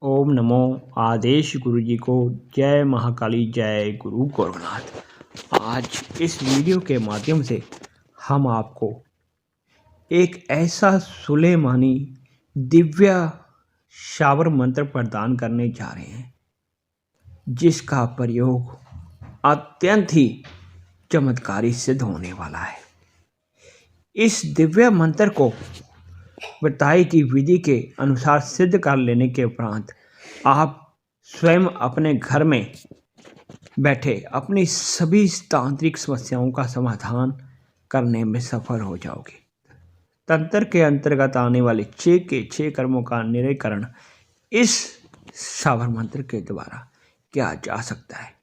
ओम नमो आदेश गुरु जी को। जय महाकाली, जय गुरु गोरखनाथ। आज इस वीडियो के माध्यम से हम आपको एक ऐसा सुलेमानी दिव्य शावर मंत्र प्रदान करने जा रहे हैं जिसका प्रयोग अत्यंत ही चमत्कारी सिद्ध होने वाला है। इस दिव्य मंत्र को बताई की विधि के अनुसार सिद्ध कर लेने के उपरांत आप स्वयं अपने घर में बैठे अपनी सभी तांत्रिक समस्याओं का समाधान करने में सफल हो जाओगे। तंत्र के अंतर्गत आने वाले 6 के 6 कर्मों का निराकरण इस शावर मंत्र के द्वारा किया जा सकता है,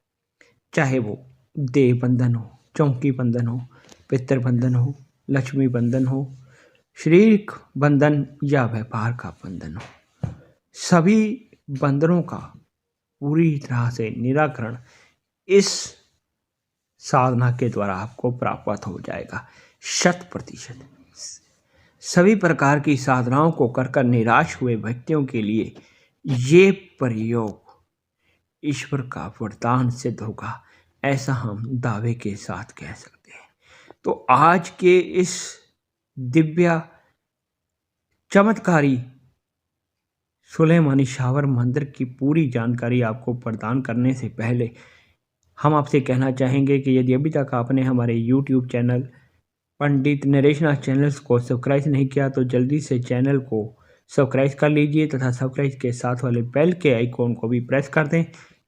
चाहे वो देव बंधन हो, चौकी बंधन हो, पितृ बंधन हो, लक्ष्मी बंधन हो, शरीर बंधन या व्यापार का बंधन हो। सभी बंधनों का पूरी तरह से निराकरण इस साधना के द्वारा आपको प्राप्त हो जाएगा 100%। सभी प्रकार की साधनाओं को कर निराश हुए व्यक्तियों के लिए ये प्रयोग ईश्वर का वरदान सिद्ध होगा, ऐसा हम दावे के साथ कह सकते हैं। तो आज के इस दिव्य चमत्कारी सुलेमानी शावर मंत्र की पूरी जानकारी आपको प्रदान करने से पहले हम आपसे कहना चाहेंगे कि यदि अभी तक आपने हमारे YouTube चैनल पंडित नरेश नाथ चैनल्स को सब्सक्राइब नहीं किया तो जल्दी से चैनल को सब्सक्राइब कर लीजिए तथा सब्सक्राइब के साथ वाले बेल के आइकॉन को भी प्रेस कर दें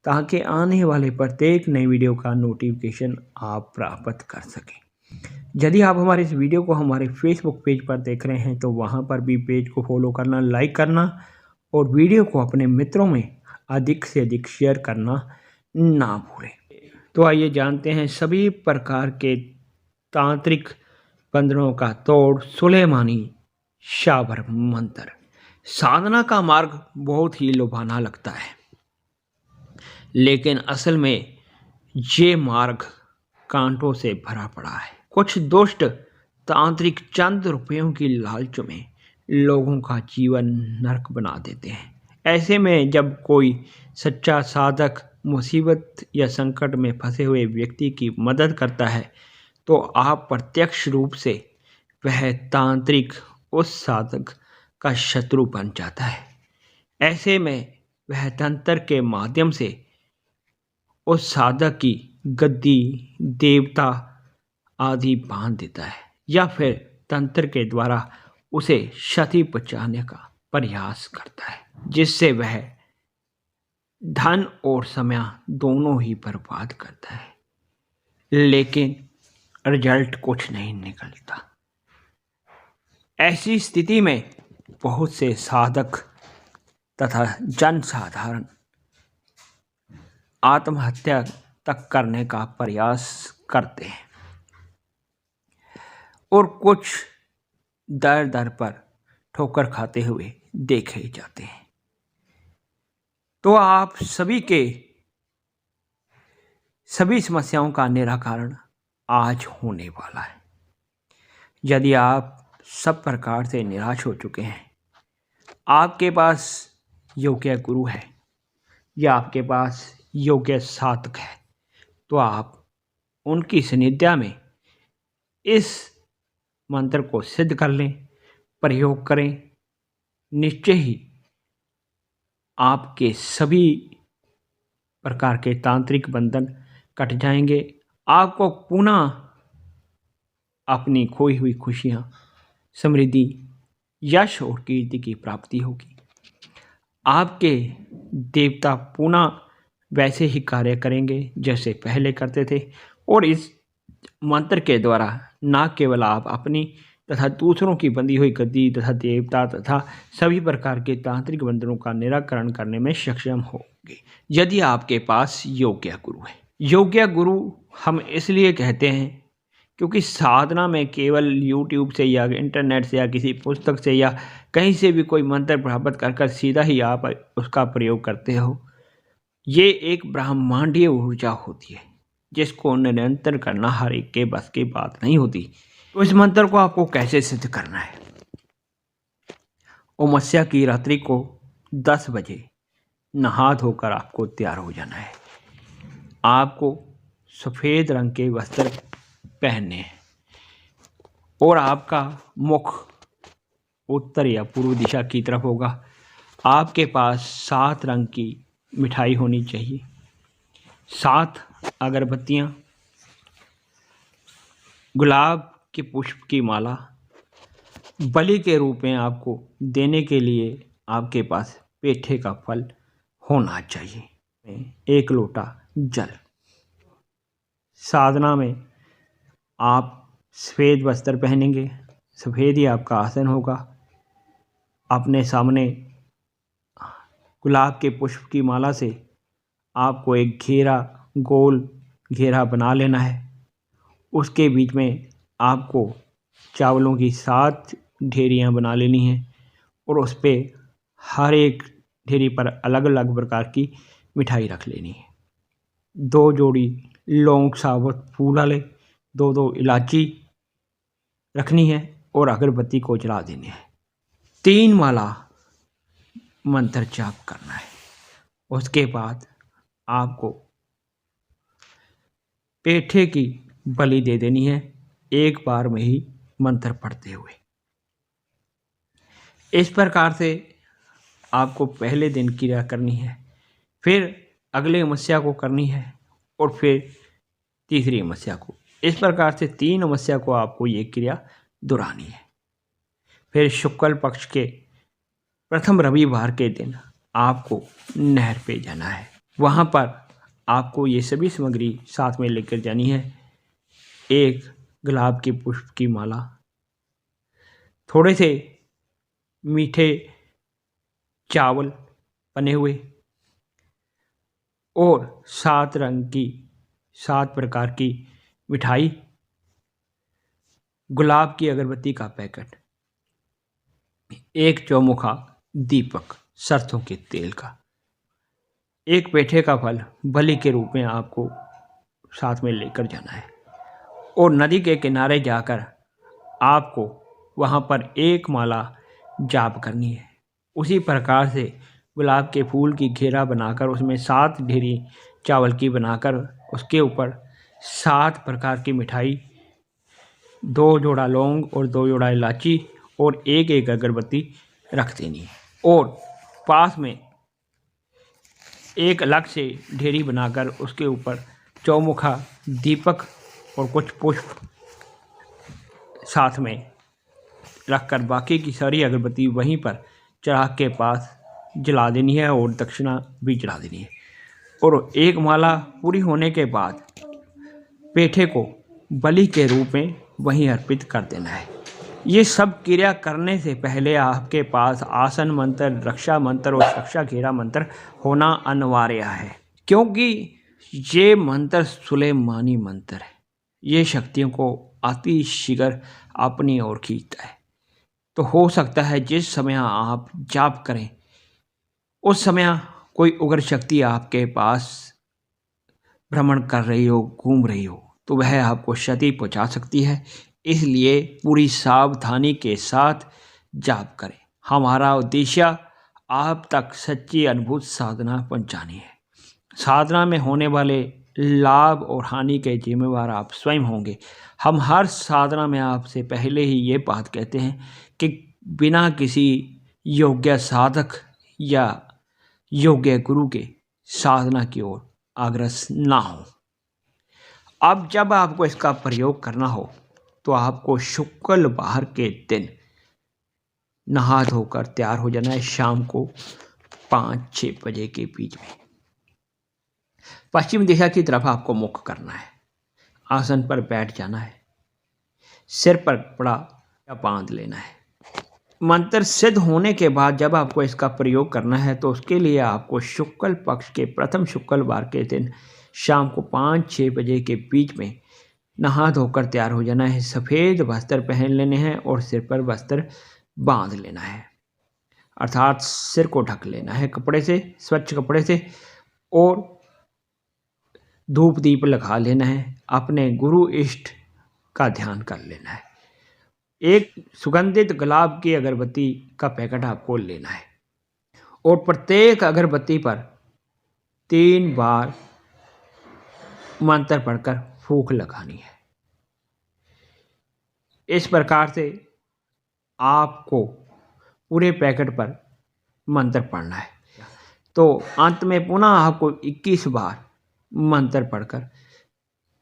ताकि आने वाले प्रत्येक नई वीडियो का नोटिफिकेशन आप प्राप्त कर सकें। यदि आप हमारे इस वीडियो को हमारे फेसबुक पेज पर देख रहे हैं तो वहां पर भी पेज को फॉलो करना, लाइक करना और वीडियो को अपने मित्रों में अधिक से अधिक शेयर करना ना भूलें। तो आइए जानते हैं सभी प्रकार के तांत्रिक बंधनों का तोड़ सुलेमानी शावर मंत्र। साधना का मार्ग बहुत ही लुभाना लगता है, लेकिन असल में ये मार्ग कांटों से भरा पड़ा है। कुछ दुष्ट तांत्रिक चंद रुपयों की लालच में लोगों का जीवन नरक बना देते हैं। ऐसे में जब कोई सच्चा साधक मुसीबत या संकट में फंसे हुए व्यक्ति की मदद करता है तो आप प्रत्यक्ष रूप से वह तांत्रिक उस साधक का शत्रु बन जाता है। ऐसे में वह तंत्र के माध्यम से उस साधक की गद्दी, देवता आदि बांध देता है या फिर तंत्र के द्वारा उसे क्षति पहुंचाने का प्रयास करता है, जिससे वह धन और समय दोनों ही बर्बाद करता है, लेकिन रिजल्ट कुछ नहीं निकलता। ऐसी स्थिति में बहुत से साधक तथा जन साधारण आत्महत्या तक करने का प्रयास करते हैं और कुछ दर दर पर ठोकर खाते हुए देखे जाते हैं। तो आप सभी के सभी समस्याओं का निराकरण आज होने वाला है। यदि आप सब प्रकार से निराश हो चुके हैं, आपके पास योग्य गुरु है या आपके पास योग्य साधक है, तो आप उनकी सानिध्य में इस मंत्र को सिद्ध कर लें, प्रयोग करें। निश्चय ही आपके सभी प्रकार के तांत्रिक बंधन कट जाएंगे। आपको पुनः अपनी खोई हुई खुशियां, समृद्धि, यश और कीर्ति की प्राप्ति होगी। आपके देवता पुनः वैसे ही कार्य करेंगे जैसे पहले करते थे और इस मंत्र के द्वारा न केवल आप अपनी तथा दूसरों की बंधी हुई गद्दी तथा देवता तथा सभी प्रकार के तांत्रिक बंधनों का निराकरण करने में सक्षम होंगे, यदि आपके पास योग्य गुरु है। योग्य गुरु हम इसलिए कहते हैं क्योंकि साधना में केवल YouTube से या इंटरनेट से या किसी पुस्तक से या कहीं से भी कोई मंत्र प्राप्त कर सीधा ही आप उसका प्रयोग करते हो। ये एक ब्रह्मांडीय ऊर्जा होती है जिसको निरंतर करना हर एक के बस की बात नहीं होती। तो इस मंत्र को आपको कैसे सिद्ध करना है? अमावस्या की रात्रि को 10 बजे नहा धोकर आपको तैयार हो जाना है। आपको सफ़ेद रंग के वस्त्र पहनने हैं और आपका मुख उत्तर या पूर्व दिशा की तरफ होगा। आपके पास 7 रंग की मिठाई होनी चाहिए, 7 अगरबत्तियाँ, गुलाब के पुष्प की माला। बलि के रूप में आपको देने के लिए आपके पास पेठे का फल होना चाहिए, 1 लोटा जल। साधना में आप सफ़ेद वस्त्र पहनेंगे, सफ़ेद ही आपका आसन होगा। अपने सामने गुलाब के पुष्प की माला से आपको एक घेरा, गोल घेरा बना लेना है। उसके बीच में आपको चावलों की 7 ढेरियाँ बना लेनी हैं और उस पर हर एक ढेरी पर अलग अलग प्रकार की मिठाई रख लेनी है। 2 जोड़ी लौंग साबुत फूल वाले, 2 इलायची रखनी है और अगरबत्ती को जला देनी है। 3 माला मंत्र जाप करना है। उसके बाद आपको पेठे की बलि दे देनी है, एक बार में ही मंत्र पढ़ते हुए। इस प्रकार से आपको पहले दिन क्रिया करनी है, फिर अगले अमावस्या को करनी है और फिर तीसरी अमावस्या को। इस प्रकार से 3 अमावस्या को आपको ये क्रिया दोहरानी है। फिर शुक्ल पक्ष के प्रथम रविवार के दिन आपको नहर पे जाना है। वहाँ पर आपको ये सभी सामग्री साथ में लेकर जानी है। 1 गुलाब के पुष्प की माला, थोड़े से मीठे चावल बने हुए और 7 रंग की 7 प्रकार की मिठाई, गुलाब की अगरबत्ती का पैकेट, 1 चौमुखा दीपक सरसों के तेल का, 1 पेठे का फल बलि के रूप में आपको साथ में लेकर जाना है और नदी के किनारे जाकर आपको वहाँ पर 1 माला जाप करनी है। उसी प्रकार से गुलाब के फूल की घेरा बनाकर उसमें 7 ढेरी चावल की बनाकर उसके ऊपर 7 प्रकार की मिठाई, 2 जोड़ा लौंग और 2 जोड़ा इलायची और 1 अगरबत्ती रख देनी है और पास में एक अलग से ढेरी बनाकर उसके ऊपर चौमुखा दीपक और कुछ पुष्प साथ में रखकर बाकी की सारी अगरबत्ती वहीं पर चिराग के पास जला देनी है और दक्षिणा भी जला देनी है। और 1 माला पूरी होने के बाद पेठे को बलि के रूप में वहीं अर्पित कर देना है। ये सब क्रिया करने से पहले आपके पास आसन मंत्र, रक्षा मंत्र और रक्षा घेरा मंत्र होना अनिवार्य है, क्योंकि ये मंत्र सुलेमानी मंत्र है। ये शक्तियों को अति शीघ्र अपनी ओर खींचता है। तो हो सकता है जिस समय आप जाप करें उस समय कोई उग्र शक्ति आपके पास भ्रमण कर रही हो, घूम रही हो, तो वह आपको क्षति पहुंचा सकती है। इसलिए पूरी सावधानी के साथ जाप करें। हमारा उद्देश्य आप तक सच्ची अद्भुत साधना पहुंचानी है। साधना में होने वाले लाभ और हानि के जिम्मेवार आप स्वयं होंगे। हम हर साधना में आपसे पहले ही ये बात कहते हैं कि बिना किसी योग्य साधक या योग्य गुरु के साधना की ओर अग्रसर ना हो। अब जब आपको इसका प्रयोग करना हो तो आपको शुक्रवार के दिन नहा धोकर तैयार हो जाना है। शाम को 5-6 बजे के बीच में पश्चिम दिशा की तरफ आपको मुख करना है। आसन पर बैठ जाना है, सिर पर कपड़ा बांध लेना है। मंत्र सिद्ध होने के बाद जब आपको इसका प्रयोग करना है तो उसके लिए आपको शुक्ल पक्ष के प्रथम शुक्रवार के दिन शाम को 5-6 बजे के बीच में नहा धोकर तैयार हो जाना है। सफ़ेद वस्त्र पहन लेने हैं और सिर पर वस्त्र बांध लेना है, अर्थात सिर को ढक लेना है कपड़े से, स्वच्छ कपड़े से, और धूप दीप लगा लेना है। अपने गुरु इष्ट का ध्यान कर लेना है। एक सुगंधित गुलाब की अगरबत्ती का पैकेट आपको लेना है और प्रत्येक अगरबत्ती पर 3 बार मंत्र पढ़कर फूंक लगानी है। इस प्रकार से आपको पूरे पैकेट पर मंत्र पढ़ना है। तो अंत में पुनः आपको 21 बार मंत्र पढ़कर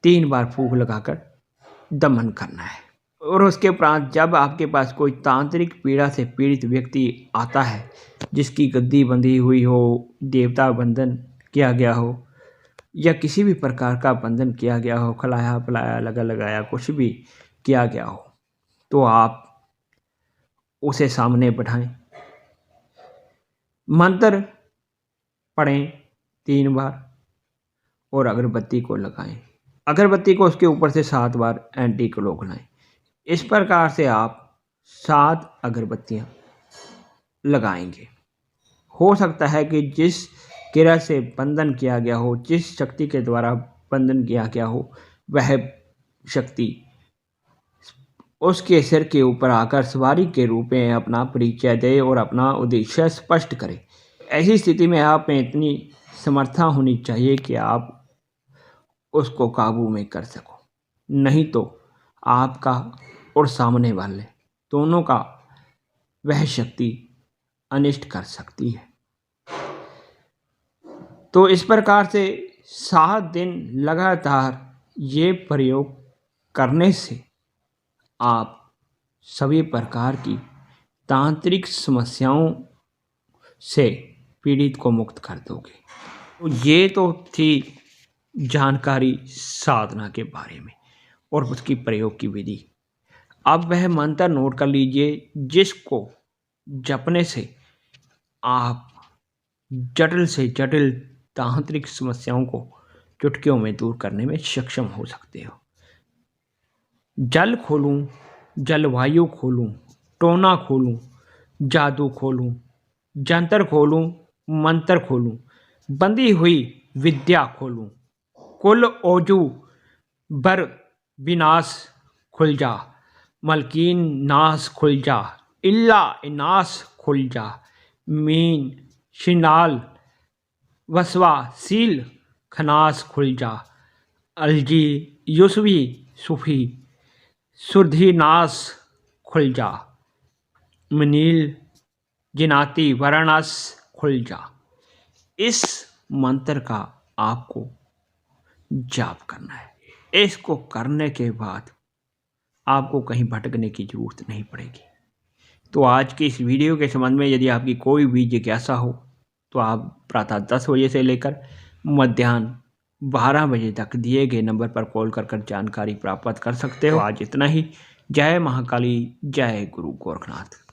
3 बार फूंक लगाकर दमन करना है। और उसके उपरांत जब आपके पास कोई तांत्रिक पीड़ा से पीड़ित व्यक्ति आता है, जिसकी गद्दी बंधी हुई हो, देवता बंधन किया गया हो या किसी भी प्रकार का बंधन किया गया हो, खिलाया पिलाया लगा लगाया कुछ भी किया गया हो, तो आप उसे सामने बैठाएं, मंत्र पढ़ें 3 बार और अगरबत्ती को लगाएं। अगरबत्ती को उसके ऊपर से 7 बार एंटी क्लॉकवाइज। इस प्रकार से आप 7 अगरबत्तियां लगाएंगे। हो सकता है कि जिस क्रिया से बंधन किया गया हो, जिस शक्ति के द्वारा बंधन किया गया हो, वह शक्ति उसके सिर के ऊपर आकर सवारी के रूप में अपना परिचय दे और अपना उद्देश्य स्पष्ट करे। ऐसी स्थिति में आप में इतनी समर्था होनी चाहिए कि आप उसको काबू में कर सको, नहीं तो आपका और सामने वाले दोनों का वह शक्ति अनिष्ट कर सकती है। तो इस प्रकार से 7 दिन लगातार ये प्रयोग करने से आप सभी प्रकार की तांत्रिक समस्याओं से पीड़ित को मुक्त कर दोगे। तो ये तो थी जानकारी साधना के बारे में और उसकी प्रयोग की विधि। अब वह मंत्र नोट कर लीजिए जिसको जपने से आप जटिल से जटिल तांत्रिक समस्याओं को चुटकियों में दूर करने में सक्षम हो सकते हो। जल खोलूं, जलवायु खोलूं, टोना खोलूं, जादू खोलूं, जंतर खोलूं, मंत्र खोलूं, बंधी हुई विद्या खोलूं, कुल ओजू बर विनाश खुल जा, मलकीन नाश खुल जा, इल्ला इनाश खुल जा, मीन शिनाल वसवा सील खनास खुल जा, अलजी युसवी सुफी सुरधि नाश खुल जा, मनील जिनाती वरणस खुल जा। इस मंत्र का आपको जाप करना है। इसको करने के बाद आपको कहीं भटकने की जरूरत नहीं पड़ेगी। तो आज की इस वीडियो के संबंध में यदि आपकी कोई भी जिज्ञासा हो तो आप प्रातः 10 बजे से लेकर मध्याह्न 12 बजे तक दिए गए नंबर पर कॉल कर जानकारी प्राप्त कर सकते हो। आज इतना ही। जय महाकाली, जय गुरु गोरखनाथ।